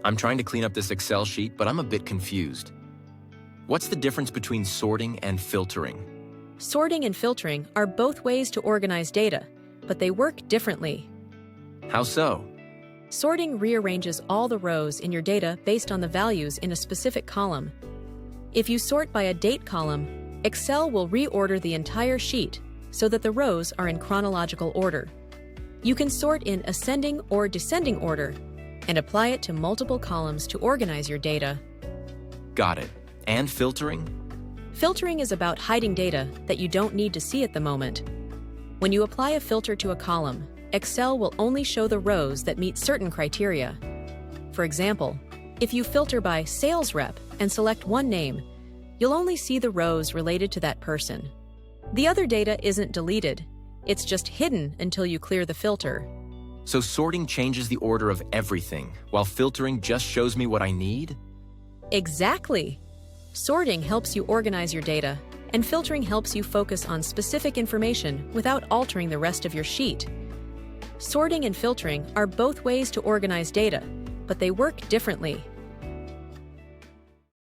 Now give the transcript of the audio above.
I'm trying to clean up this Excel sheet, but I'm a bit confused. What's the difference between sorting and filtering? Sorting and filtering are both ways to organize data, but they work differently. How so? Sorting rearranges all the rows in your data based on the values in a specific column. If you sort by a date column, Excel will reorder the entire sheet so that the rows are in chronological order. You can sort in ascending or descending order and apply it to multiple columns to organize your data. Got it. And filtering? Filtering is about hiding data that you don't need to see at the moment. When you apply a filter to a column, Excel will only show the rows that meet certain criteria. For example, if you filter by sales rep and select one name, you'll only see the rows related to that person. The other data isn't deleted, it's just hidden until you clear the filter. So sorting changes the order of everything, while filtering just shows me what I need? Exactly! Sorting helps you organize your data, and filtering helps you focus on specific information without altering the rest of your sheet. Sorting and filtering are both ways to organize data, but they work differently.